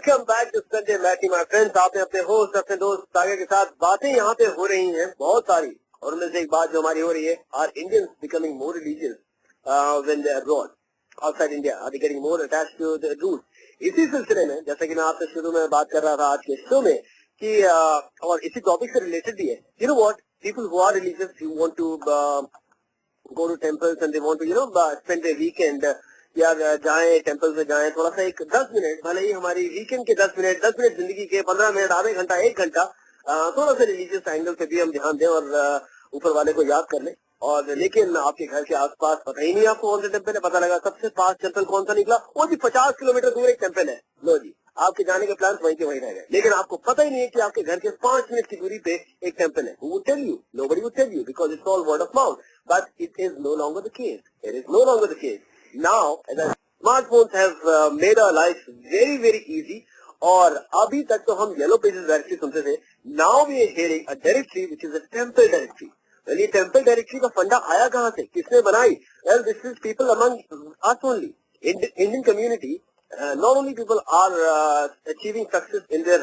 Welcome back to Sunday Matty my friends. आपने अपने host अपने दोस्त सागर के साथ बातें यहाँ पे हो रही हैं बहुत सारी, और उनमें से एक बात जो हमारी हो रही है, are Indians becoming more religious when they are abroad outside India, are they getting more attached to the roots. इसी सिलसिले में जैसा कि मैं आपसे शुरू में बात कर रहा था आज के शो में कि और इसी टॉपिक से रिलेटेड भी है, you know what, people who are religious you want to go to temples and they want to spend their weekend या जाएं टेम्पल में जाएं, थोड़ा सा एक 10 मिनट, भले ही हमारी वीकेंड के 10 मिनट जिंदगी के 15 मिनट, आधे घंटा, 1 घंटा थोड़ा सा रिलीजियस एंगल से भी हम ध्यान दें और ऊपर वाले को याद कर लें। और लेकिन आपके घर के आसपास पता ही नहीं आपको कौन सा टेम्पल है, पता लगा सबसे पास टेम्पल कौन सा निकला, वो भी 50 किलोमीटर दूर एक टेम्पल है। लो जी, आपके जाने के प्लान वहीं के वहीं रह गए, लेकिन आपको पता ही नहीं है कि आपके घर के 5 मिनट की दूरी पे एक टेम्पल है। Who would tell you? Nobody would tell you because it's all word of mouth. But it is no longer the case. It is no longer the case. Now, the smartphones have made our life very, very easy. और अभी तक तो हम yellow pages directory सुनते थे. Now we are hearing a directory which is a temple directory. Well, ये temple directory का फंडा आया कहाँ से, किसने बनाई? Well, this is people among us only. Indian community, not only people are achieving success in their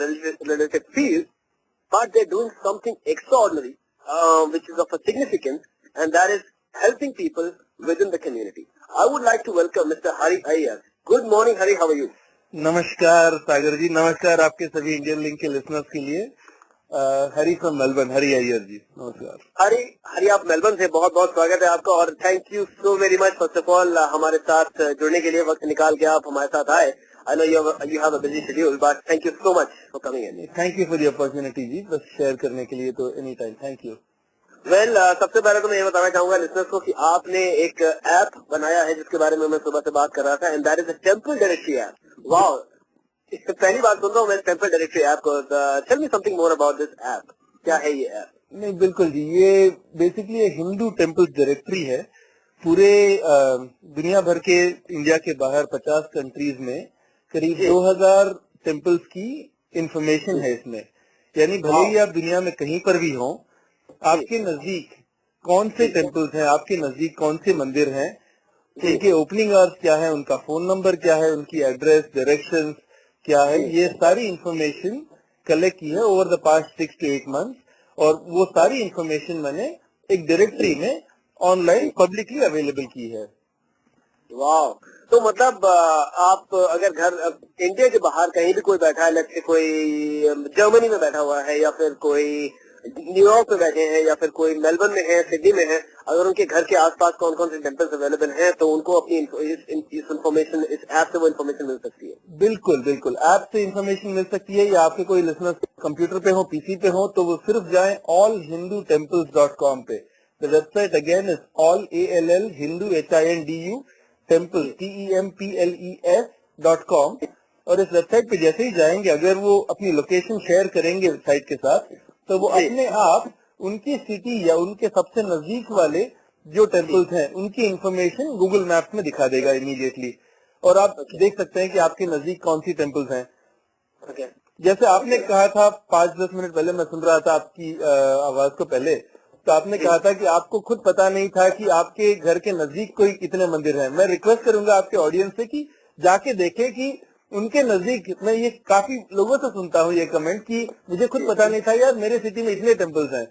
relative field, but they're doing something extraordinary, which is of a significance, and that is helping people within the community. I would like to welcome Mr. Hari Iyer. Good morning, Hari. How are you? नमस्कार सागर जी, नमस्कार आपके सभी Indian link के listeners के लिए। हरी from Melbourne, हरी अय्यर जी, नमस्कार। हरी आप Melbourne से, बहुत बहुत स्वागत है आपका और thank you so very much first of all हमारे साथ जुड़ने के लिए, वक्त निकाल के आप हमारे साथ आए। I know you have a busy schedule, but thank you so much for coming in. Thank you for the opportunity जी, बस शेयर करने के लिए तो any time, thank you. Well सबसे पहले तो मैं ये बताना चाहूंगा लिसनर्स को कि आपने एक ऐप बनाया है जिसके बारे में मैं सुबह से बात कर रहा था, and that is a temple directory app. Wow, पहली बार सुन रहा हूँ मैं टेम्पल डायरेक्टरी ऐप को। Tell me something more about this app, क्या है ये ऐप? नहीं बिल्कुल जी, ये बेसिकली हिंदू टेम्पल डायरेक्टरी है। पूरे दुनिया भर के, इंडिया के बाहर 50 कंट्रीज में करीब 2000 टेम्पल्स की इंफॉर्मेशन है इसमें। यानी भले ही आप दुनिया में कहीं पर भी हो, आपके नजदीक कौन से टेम्पल्स हैं, आपके नजदीक कौन से मंदिर हैं, उनके ओपनिंग आवर्स क्या है, उनका फोन नंबर क्या है, उनकी एड्रेस, डायरेक्शंस क्या है, ये सारी इंफॉर्मेशन कलेक्ट की है over the past 6 to 8 months। और वो सारी इंफॉर्मेशन मैंने एक डायरेक्टरी में ऑनलाइन पब्लिकली अवेलेबल की है। वाह, तो मतलब आप अगर घर इंडिया के बाहर कहीं भी कोई बैठा है, जैसे कोई जर्मनी में बैठा हुआ है या फिर कोई न्यूयॉर्क में बैठे हैं या फिर कोई मेलबर्न में है, सिडनी में है, अगर उनके घर के आसपास कौन कौन से टेम्पल्स अवेलेबल हैं तो उनको अपनी इस इन्फॉर्मेशन, इस ऐप से वो इन्फॉर्मेशन मिल सकती है। बिल्कुल बिल्कुल, ऐप से इन्फॉर्मेशन मिल सकती है, या आपके कोई लिसनर्स कंप्यूटर पे हो, पीसी पे हो, तो वो सिर्फ जाएं allhindutemples.com पे। The website again is all hindu hindu temples temples.com। और इस वेबसाइट पे जैसे ही जाएंगे, अगर वो अपनी लोकेशन शेयर करेंगे वेबसाइट के साथ, तो वो अपने आप उनकी सिटी या उनके सबसे नजदीक वाले जो टेम्पल्स हैं उनकी इंफॉर्मेशन गूगल मैप्स में दिखा देगा इमीडिएटली। और आप देख सकते हैं कि आपके नजदीक कौन सी टेम्पल्स हैं। जैसे आपने कहा था 5-10 मिनट पहले, मैं सुन रहा था आपकी आवाज को पहले, तो आपने कहा था कि आपको खुद पता नहीं था कि आपके घर के नजदीक कोई कितने मंदिर हैं। मैं रिक्वेस्ट करूंगा आपके ऑडियंस से कि जाके देखें कि उनके नजदीक, मैं ये काफी लोगों से सुनता हूँ ये कमेंट कि मुझे खुद पता नहीं था यार मेरे सिटी में इतने टेम्पल्स हैं।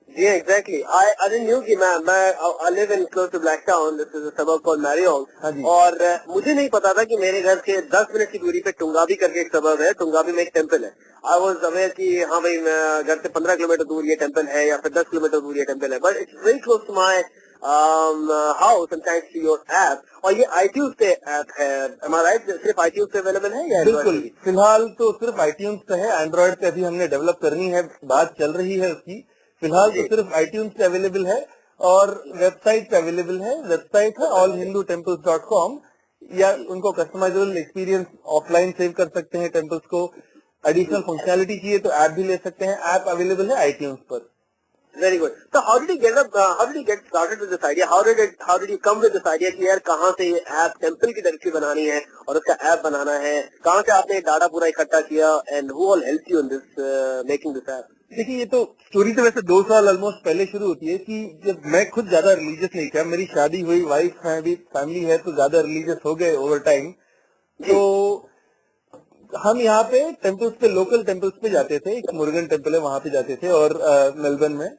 जी एग्जैक्टली, आई डिडंट न्यू कि मैं I live in close to Blacktown, this is a suburb called Marayong, और मुझे नहीं पता था कि मेरे घर से 10 मिनट की दूरी पे टुंगाबी करके एक सबर्ब है, टुंगाबी में एक टेम्पल है। आई वाज अवेयर कि हाँ भाई घर से 15 किलोमीटर दूर ये टेम्पल है या फिर 10 किलोमीटर दूर ये टेम्पल है, but it's very close to my house and thanks to your app. और ये iTunes पे ऐप है, am I right? सिर्फ iTunes पे अवेलेबल है या? बिल्कुल, फिलहाल तो सिर्फ iTunes पे है, एंड्रॉइड पे अभी हमने डेवलप करनी है, बात चल रही है उसकी। फिलहाल तो सिर्फ iTunes पे अवेलेबल है और वेबसाइट पे अवेलेबल है। वेबसाइट है allhindutemples.com, या उनको कस्टमाइजेबल एक्सपीरियंस ऑफलाइन सेव कर सकते हैं टेम्पल्स को। एडिशनल फंक्शनैलिटी चाहिए तो ऐप भी ले सकते हैं, ऐप अवेलेबल है iTunes पर। Very good. So how did you get started with this idea? How did you come with this idea कि यार कहाँ से ये ऐप टेम्पल की डायरेक्टरी बनानी है और उसका ऐप बनाना है? कहाँ से आपने डाटा पूरा इकट्ठा किया and who all helped you in this making this app? देखिए, ये तो स्टोरी तो वैसे 2 साल ऑलमोस्ट पहले शुरू होती है कि जब मैं खुद ज्यादा रिलीजियस नहीं था, मेरी शादी हुई, वाइफ है, अभी फैमिली है, तो ज्यादा रिलीजियस हो गए ओवर टाइम। तो हम यहाँ पे टेम्पल्स पे, लोकल टेम्पल्स पे जाते थे, एक मुरुगन टेम्पल है वहां पे जाते थे, और मेलबर्न में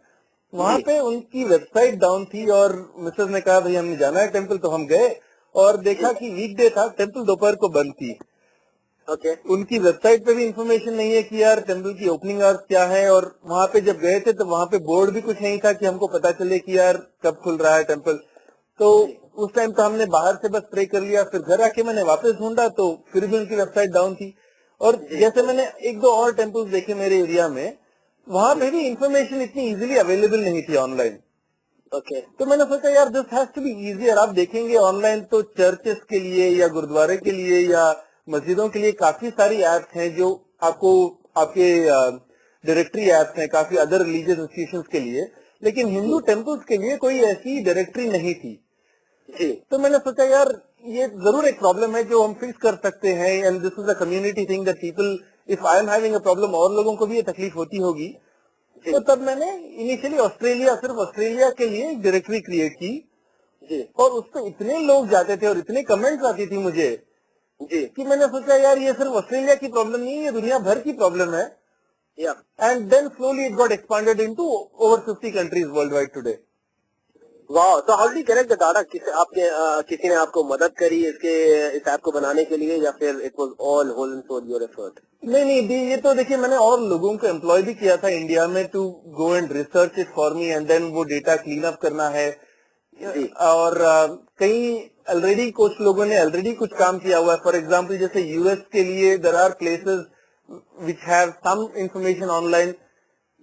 वहां पे उनकी वेबसाइट डाउन थी, और मिसेस ने कहा भाई हमने जाना है टेम्पल, तो हम गए और देखा कि वीकडे था, टेम्पल दोपहर को बंद थी। ओके। उनकी वेबसाइट पे भी इंफॉर्मेशन नहीं है कि यार टेम्पल की ओपनिंग आवर्स क्या है, और वहां पे जब गए थे तो वहां पे बोर्ड भी कुछ नहीं था कि हमको पता चले कि यार कब खुल रहा है टेम्पल। तो उस टाइम तो हमने बाहर से बस प्रे कर लिया, फिर घर आके मैंने वापस ढूंढा तो फिर भी उनकी वेबसाइट डाउन थी। और जैसे मैंने एक दो और टेम्पल्स देखे मेरे एरिया में, वहां पे भी इंफॉर्मेशन इतनी इजीली अवेलेबल नहीं थी ऑनलाइन। ओके। तो मैंने सोचा यार this has to be easier. आप देखेंगे ऑनलाइन तो चर्चेस के लिए या गुरुद्वारे के लिए या मस्जिदों के लिए काफी सारी एप्स हैं जो आपको, आपके डायरेक्टरी एप्स हैं काफी अदर रिलीजियस इंस्टीट्यूशंस के लिए, लेकिन हिंदू टेम्पल्स के लिए कोई ऐसी डायरेक्टरी नहीं थी। जी। तो मैंने सोचा यार ये जरूर एक प्रॉब्लम है जो हम फिक्स कर सकते हैं, and this is a community thing that people, if I am having a problem और लोगों को भी ये तकलीफ होती होगी। तो तब मैंने इनिशियली ऑस्ट्रेलिया, सिर्फ ऑस्ट्रेलिया के लिए एक डायरेक्टरी क्रिएट की जी। और उस पर इतने लोग जाते थे और इतने कमेंट्स आती थी मुझे जी। कि मैंने सोचा यार ये सिर्फ ऑस्ट्रेलिया की प्रॉब्लम नहीं है, ये दुनिया भर की प्रॉब्लम है। Yeah. And then slowly it got expanded into over 50 countries world wide today. वाह। तो how do you connect the data? किसी ने आपको मदद करी इस ऐप को बनाने के लिए, या फिर it was all whole and sole your effort? नहीं, ये तो देखिए मैंने और लोगों को एम्प्लॉय भी किया था इंडिया में to go and research it for me, and then वो डेटा क्लीन अप करना है। और कई ऑलरेडी कुछ लोगों ने ऑलरेडी कुछ काम किया हुआ है। फॉर एग्जाम्पल जैसे यूएस के लिए there are places which have some information online,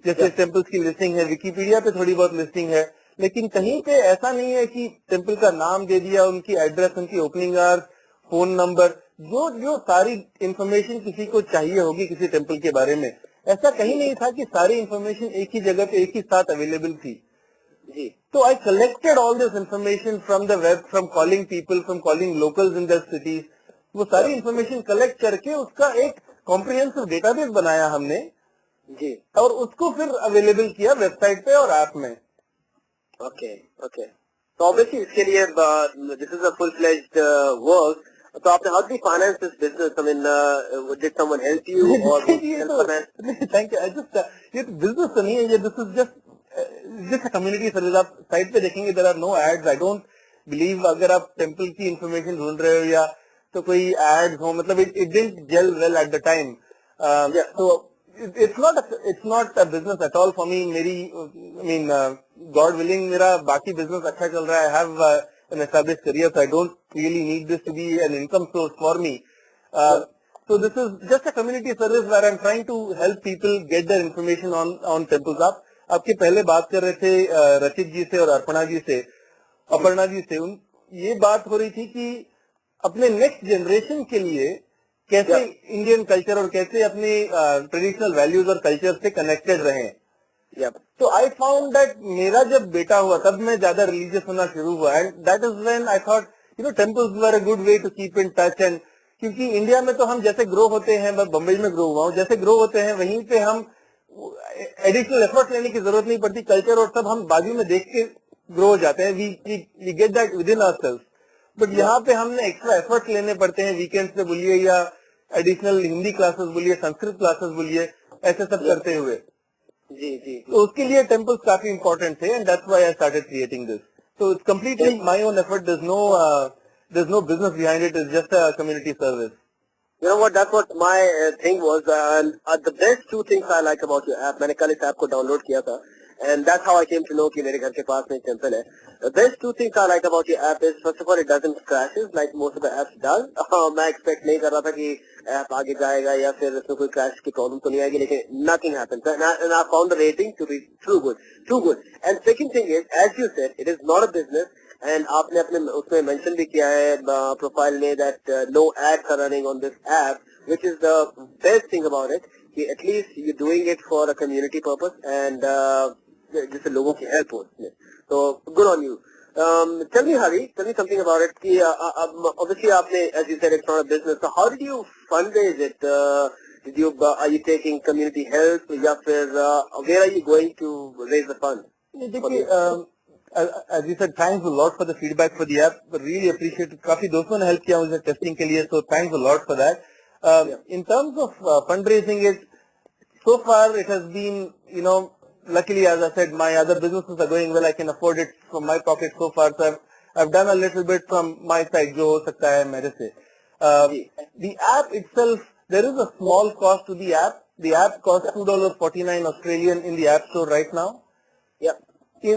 जैसे टेम्पल्स की लिस्टिंग है, विकिपीडिया पे थोड़ी बहुत लिस्टिंग है, लेकिन कहीं पे ऐसा नहीं है कि टेम्पल का नाम दे दिया, उनकी एड्रेस, उनकी ओपनिंग आवर्स, फोन नंबर, जो सारी इंफॉर्मेशन किसी को चाहिए होगी किसी टेम्पल के बारे में, ऐसा कहीं नहीं था कि सारी इंफॉर्मेशन एक ही जगह पे एक ही साथ अवेलेबल थी। जी। तो I collected all this information from the web, from calling people, from calling locals in the cities. वो सारी इंफॉर्मेशन कलेक्ट करके उसका एक कॉम्प्रिहेंसिव डेटाबेस बनाया हमने जी। और उसको फिर अवेलेबल किया वेबसाइट पे और ऐप में। ओके। ओके। तो ऑब्वियसली इसके लिए this is a full fledged work. तो आपने how do finance this business? I mean did someone help you or thank you. ये बिजनेस तो नहीं है, ये this is just community service. आप साइट पे देखेंगे there are no ads. I don't believe अगर आप टेम्पल की इंफॉर्मेशन ढूंढ रहे हो या तो कोई एड्स हो, मतलब it didn't gel well at the time. तो it's not a business at all for me. God willing, मेरा बाकी business अच्छा चल रहा है. I have an established career, so I don't really need this to be an income source for me. So this is just a community service where I'm trying to help people get their information on temples. आपके पहले बात कर रहे थे रचित जी से और अपर्णा जी से ये बात हो रही थी कि अपने नेक्स्ट जनरेशन के लिए कैसे इंडियन कल्चर और कैसे अपने ट्रेडिशनल वैल्यूज और कल्चर से कनेक्टेड रहें। तो आई फाउंड दैट मेरा जब बेटा हुआ तब मैं ज्यादा रिलीजियस होना शुरू हुआ, and that is when I thought temples were a good way to keep in touch. And क्योंकि इंडिया में तो हम जैसे ग्रो होते हैं, मैं बम्बई में ग्रो हुआ हूँ, जैसे ग्रो होते हैं वहीं पे हम एडिशनल एफर्ट लेने की जरूरत नहीं पड़ती, कल्चर और सब हम बाजू में देख के ग्रो हो जाते हैं, we get that within ourselves. But यहाँ पे हमने एक्स्ट्रा एफर्ट लेने पड़ते हैं, वीकेंड पे बोलिए या एडिशनल हिंदी क्लासेस बोलिए, संस्कृत क्लासेस बोलिए, ऐसे सब करते हुए। जी। तो उसके लिए टेम्पल्स काफी इंपॉर्टेंट थे, and that's why I started creating this. So it's completely my own effort, there's no business behind it, it's just a community service. You know what, that's what my thing was, and the best two things I like about your app, मैंने कल इस app को download किया था, and that's how I came to know कि मेरे घर के पास में टेम्पल है। The best two things I like about your app is, first of all, it doesn't crashes like most of the apps does. मैं expect नहीं कर रहा था कि ऐप आगे जाएगा या फिर इसमें कोई क्रैश की प्रॉब्लम तो नहीं आएगी, लेकिन nothing happens, and I found the rating to be too good. And second thing is, as you said, it is not a business, and आपने अपने उसमें मेंशन भी किया है प्रोफाइल में that no ads are running on this app, which is the best thing about it, कि at least you're doing it for a community purpose, and जिससे लोगों की हेल्प हो उसमें, तो good on you. Tell me Hari, tell me something about it कि obviously आपने, as you said, it's not a business, so how did you fundraise it? Are you taking community help या फिर where are you going to raise the fund? As you said, thanks a lot for the feedback for the app, really appreciate it. काफी दोस्तों ने help किया मुझे testing के लिए, so thanks a lot for that. In terms of fundraising, so far it has been, luckily, as I said, my other businesses are going well. I can afford it from my pocket so far. So I've done a little bit from my side, जो हो सकता है मेरे से. The app itself, there is a small cost to the app. The app costs $2.49 Australian in the App Store right now. Yeah.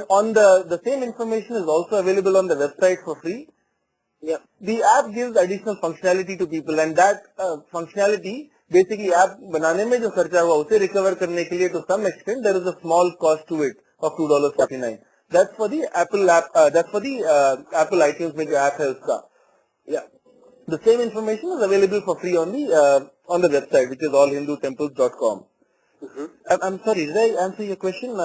On the same information is also available on the website for free. Yeah. The app gives additional functionality to people, and that functionality basically app बनाने में जो खर्चा हुआ उसे recover करने के लिए to some extent there is a small cost to it of $2.49. That's for the Apple app. That's for the Apple iTunes में जो app है उसका. Yeah. The same information is available for free on the website, which is allhindutemples.com. I'm sorry, did I answer your question?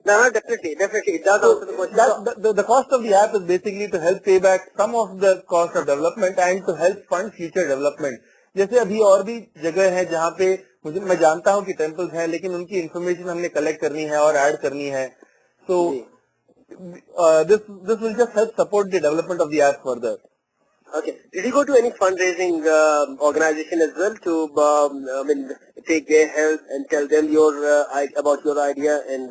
No, definitely. It does answer the question. The cost of the app is basically to help pay back some of the cost of development and to help fund future development. जैसे अभी और भी जगह है जहाँ पे मैं जानता हूँ कि टेम्पल्स हैं, लेकिन उनकी इन्फॉर्मेशन हमने कलेक्ट करनी है और ऐड करनी है. So this will just help support the development of the app further. Okay. Did you go to any fundraising organization as well to take their help and tell them about your idea and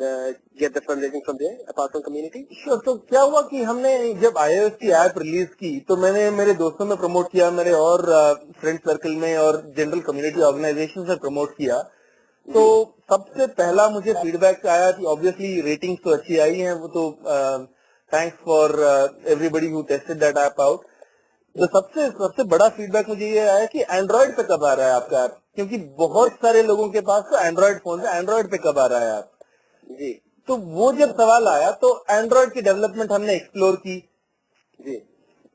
get the fundraising from there apart from community? Sure. तो क्या हुआ कि हमने जब iOS की app release की तो मैंने मेरे दोस्तों में प्रमोट किया, मेरे और फ्रेंड सर्कल में और जनरल कम्युनिटी ऑर्गेनाइजेशन में प्रमोट किया. तो सबसे पहला मुझे फीडबैक आया कि ऑब्वियसली रेटिंग्स तो अच्छी आई हैं, वो तो thanks for everybody who tested that app out. तो सबसे बड़ा फीडबैक मुझे ये आया कि एंड्रॉइड पे कब आ रहा है आपका ऐप, क्योंकि बहुत सारे लोगों के पास तो एंड्रॉइड फोन है, एंड्रॉइड पे कब आ रहा है आप जी. तो वो जब सवाल आया तो एंड्रॉइड की डेवलपमेंट हमने एक्सप्लोर की जी.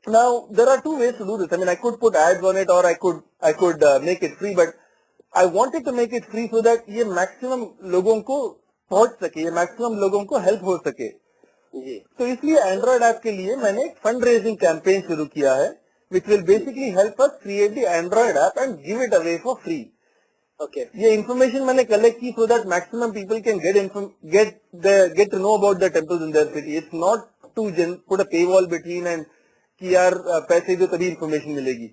Now there are two ways to do this. I mean I could put ads on it और I could make it free, but I wanted to make it free so that ये maximum लोगों को पहुंच सके, ये maximum लोगों को help हो सके. जी. तो इसलिए एंड्रॉइड ऐप के लिए मैंने एक फंड रेजिंग कैंपेन शुरू किया है, which will basically help us create the Android app and give it away for free. Okay. ये information मैंने collect की so that maximum people can get to know about the temples in their city. It's not to put a paywall between and कि यार पैसे दो तभी information मिलेगी.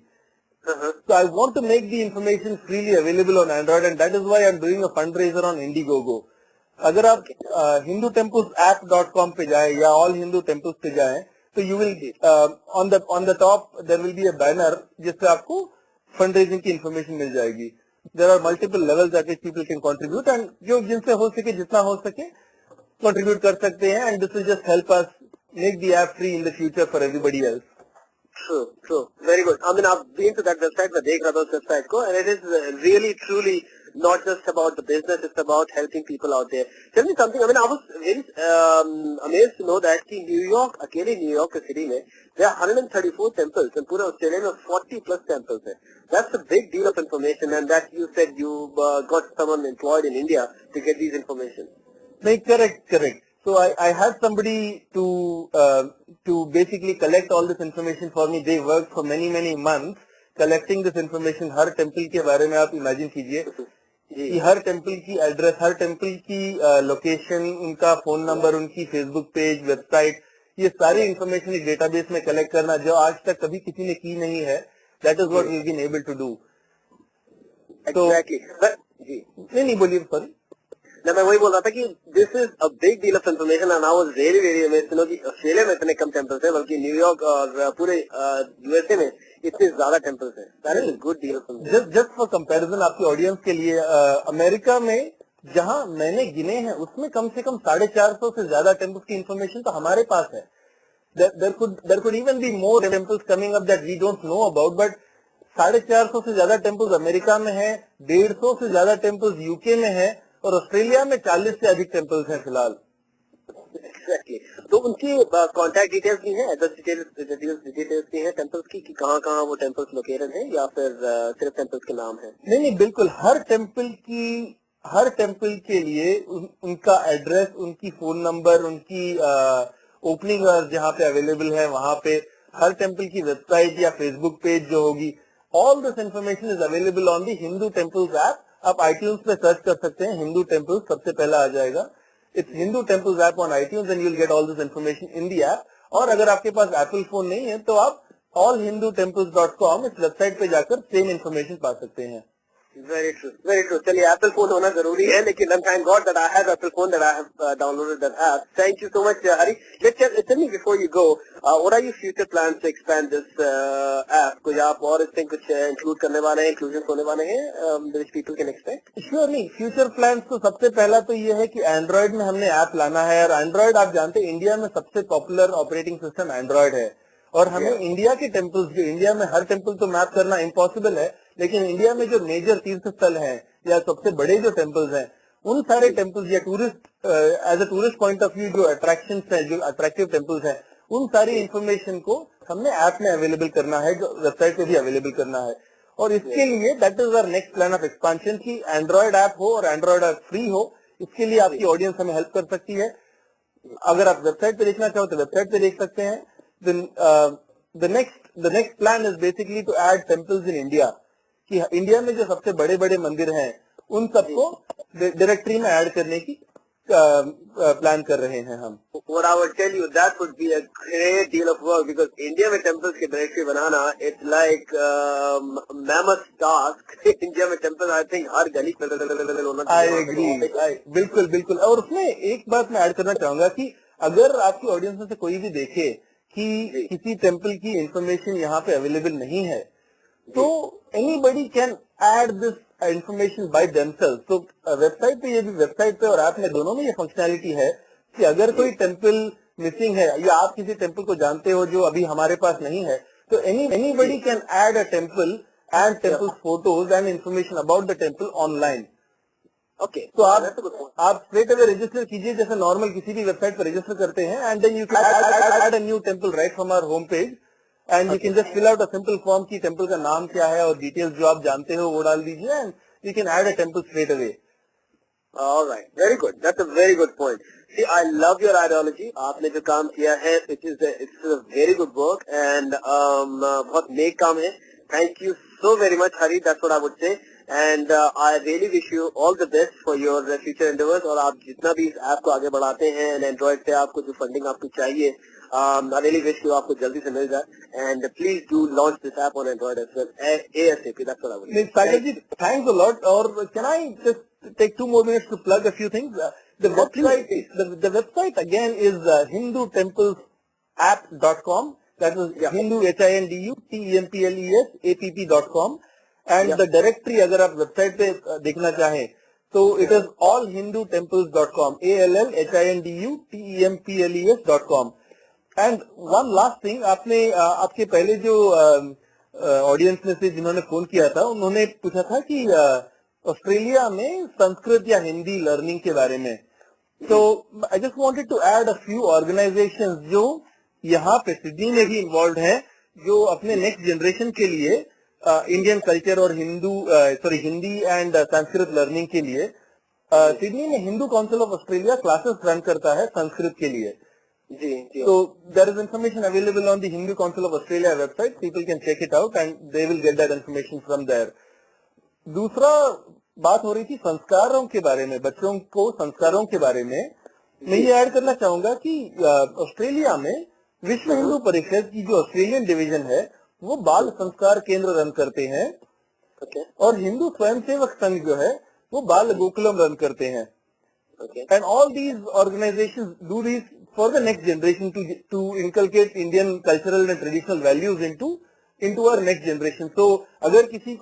So I want to make the information freely available on Android, and that is why I'm doing a fundraiser on Indiegogo. अगर आप hindutemplesapp.com पे जाए या all Hindu temples पे जाए तो you will on the top there will be a banner जिससे आपको fundraising की information मिल जाएगी. There are multiple levels at which people can contribute, and जो जिनसे हो सके जितना हो सके contribute कर सकते हैं, and this will just help us make the app free in the future for everybody else. True. Very good. I mean, I've been to that website, मैं देख रहा था उस website को, and it is really truly not just about the business, it's about helping people out there. Tell me something. I mean, I was very amazed to know that in New York, अकेले New York city में there are 134 temples, and पूरे Australia में 40 plus temples है. That's a big deal of information, and that you said you got someone employed in India to get these information. No, correct. So I had somebody to basically collect all this information for me. They worked for many months collecting this information. Her temple के बारे में आप imagine कीजिए कि हर temple की address, हर temple की location, उनका phone number, उनकी फेसबुक पेज, वेबसाइट, ये सारी इन्फॉर्मेशन एक डेटाबेस में कलेक्ट करना जो आज तक कभी किसी ने की नहीं है. That is what we have been able to do. Exactly. नहीं बोलिए, सॉरी. मैं वही बोल रहा था कि this is a big deal of information, and I was very amazed to know कि ऑस्ट्रेलिया में इतने कम टेम्पल्स हैं, बल्कि न्यूयॉर्क और पूरे यूएसए में इतने ज्यादा टेम्पल्स हैं. That is a good deal of information. Just for comparison आपकी ऑडियंस के लिए, अमेरिका में जहां मैंने गिने हैं उसमें कम से कम 450 से ज्यादा टेम्पल्स की इन्फॉर्मेशन तो हमारे पास है. There could even be more temples coming up that we don't know about, but 450 से ज्यादा टेम्पल्स अमेरिका में है, 150 से ज्यादा टेम्पल्स यूके में है, और ऑस्ट्रेलिया में 40 से अधिक टेम्पल्स हैं फिलहाल. Exactly. तो उनकी कॉन्टैक्ट डिटेल्स भी है, एड्रेस डिटेल्स भी है टेम्पल्स की कि कहाँ वो टेम्पल्स लोकेटेड है, या फिर सिर्फ टेम्पल्स के नाम है? नहीं, बिल्कुल हर टेम्पल के लिए उनका एड्रेस, उनकी फोन नंबर, उनकी ओपनिंग जहाँ पे अवेलेबल है वहाँ पे, हर टेम्पल की वेबसाइट या फेसबुक पेज जो होगी, all this information is available on the Hindu temples app. आप iTunes पे सर्च कर सकते हैं, हिंदू टेम्पल्स सबसे पहला आ जाएगा. It's Hindu temples app on iTunes, and you will get all this information in the app. और अगर आपके पास एप्पल फोन नहीं है तो आप allhindutemples.com, इस वेबसाइट पे जाकर सेम इन्फॉर्मेशन पा सकते हैं। Very true, very true. चलिए, एप्पल फोन होना जरूरी है, लेकिन thank God that I have Apple phone, that I have downloaded that app. Thank you so much Hari. Tell me before you go, what are your future plans to expand this app? कुछ आप और इसमें कुछ include करने वाले हैं, inclusion होने वाले हैं which people can expect? Surely, future plans तो सबसे पहला तो ये है कि एंड्रॉइड में हमने ऐप लाना है, और एंड्रॉइड आप जानते हैं इंडिया में सबसे पॉपुलर ऑपरेटिंग सिस्टम एंड्रॉइड है, और हमें इंडिया के टेम्पल्स, जो इंडिया में हर टेम्पल तो मैप करना इम्पॉसिबल है, लेकिन इंडिया में जो मेजर तीर्थ स्थल हैं या सबसे बड़े जो टेम्पल्स हैं, उन सारे टेम्पल्स या tourist as a tourist point of view जो अट्रैक्शंस हैं, जो अट्रैक्टिव टेम्पल्स हैं, उन सारी इंफॉर्मेशन को हमने ऐप में अवेलेबल करना है, जो वेबसाइट पे भी अवेलेबल करना है। और इसके लिए that is our next plan of expansion की एंड्रॉइड ऐप हो और एंड्रॉइड ऐप फ्री हो। इसके लिए आपकी ऑडियंस हमें हेल्प कर सकती है। अगर आप वेबसाइट पे देखना चाहो तो वेबसाइट पे देख सकते हैं। The next plan is basically to add temples in India, कि इंडिया में जो सबसे बड़े बड़े मंदिर हैं उन सबको डायरेक्टरी में ऐड करने की प्लान कर रहे हैं हम। What I would tell you, that would be a great deal of work, because India में टेम्पल्स की directory banana, it's like mammoth task। India में टेम्पल आई थिंक हर गली में होना आई एग्री, बिल्कुल बिल्कुल। और उसमें एक बात मैं ऐड करना चाहूंगा कि अगर आपकी ऑडियंस में से कोई भी देखे कि किसी टेम्पल की इंफॉर्मेशन यहाँ पे अवेलेबल नहीं है, तो anybody can add this information by themselves. तो वेबसाइट पे, ये भी वेबसाइट पे और ऐप में दोनों में ये फंक्शनैलिटी है कि अगर कोई टेम्पल मिसिंग है या आप किसी टेम्पल को जानते हो जो अभी हमारे पास नहीं है, तो anybody can add a temple and temple photos and information about the temple online. Okay, तो आप स्ट्रेट अवे रजिस्टर कीजिए, जैसे नॉर्मल किसी भी वेबसाइट पर रजिस्टर करते हैं, and then you can add a new temple right from our home page, and you can just fill out a simple form की टेम्पल का नाम क्या है और डिटेल्स जो आप जानते हो वो डाल दीजिए, and you can add a temple straight away. All right, very good. That's a very good point. See, I love your ideology. आपने जो काम किया है, it's a very good work, and बहुत नेक काम है। Thank you so very much, Hari. That's what I would say. And I really wish you all the best for your future endeavors. और आप जितना भी इस ऐप को आगे बढ़ाते हैं, एंड्रॉइड से आपको जो फंडिंग आपको चाहिए, I really wish you आपको जल्दी से मिल जाए, and please do launch this app on Android as well, ASAP. That's what I would say. Sagar ji, thanks a lot. Or can I just take 2 more minutes to plug a few things? The website again is hindutemplesapp.com. That is Hindu HINDUTEMPLESAPP.com. And the directory, अगर आप website पे देखना चाहें तो it is allhindutemples.com, allhindutemples.com. And one last thing, आपने आपके पहले जो ऑडियंस में से जिन्होंने फोन किया था, उन्होंने पूछा था कि ऑस्ट्रेलिया में संस्कृत या हिंदी लर्निंग के बारे में। तो I just wanted to add a few organisations जो यहाँ पे सिडनी में भी इन्वॉल्व हैं, जो अपने नेक्स्ट जनरेशन के लिए इंडियन कल्चर और हिंदी एंड संस्कृत लर्निंग के लिए सिडनी में Hindu council of Australia classes run करता है संस्कृत के लिए। जी। So there is information available on the Hindu Council of Australia website. People can check it out and they will get that information from there. दूसरा बात हो रही थी संस्कारों के बारे में, बच्चों को संस्कारों के बारे में। मैं ये ऐड करना चाहूंगा कि ऑस्ट्रेलिया में विश्व हिंदू परिषद की जो ऑस्ट्रेलियन डिवीजन है वो बाल संस्कार केंद्र रन करते हैं, और हिंदू स्वयंसेवक संघ जो है वो बाल गोकुलम रन करते हैं। And all these organizations do this for the next generation to inculcate Indian cultural and traditional values into our next generation. So अगर किसी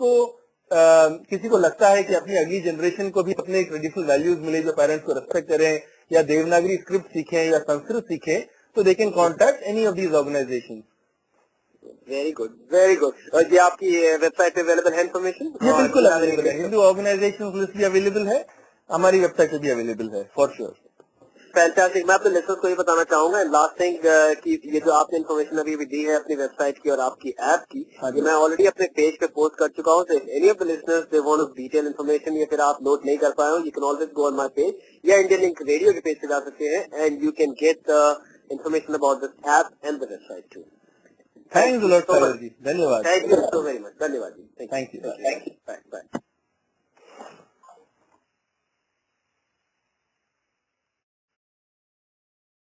को लगता है कि अपनी अगली जनरेशन को भी अपने ट्रेडिशनल वैल्यूज मिले, जो पेरेंट्स को रेस्पेक्ट करें या देवनागरी स्क्रिप्ट सीखें या संस्कृत सीखें, तो they can contact any of these organisations. Very good, very good. और ये आपकी वेबसाइट पे अवेलेबल है इन्फॉर्मेशन? ये बिल्कुल अवेलेबल है, हिंदू ऑर्गेनाइजेशन लिस्ट भी अवेलेबल है, हमारी वेबसाइट पे भी अवेलेबल है फॉर श्योर। फैंटास्टिक। मैं अपने लिसनर्स को ये बताना चाहूंगा लास्ट थिंग कि ये जो आपने इन्फॉर्मेशन अभी भी दी है अपनी वेबसाइट की और आपकी ऐप की, ये मैं ऑलरेडी अपने पेज पे पोस्ट कर चुका हूँ। Any of the listeners they want detail information या फिर आप नोट नहीं कर पाए हो, you can always go on my page या इंडियन लिंक रेडियो के पेज पे जा सकते हैं, and you can get the information about this app and the website too. Thanks a lot sir ji, धन्यवाद। Thank you so very much, धन्यवाद जी, thank you. Bye bye.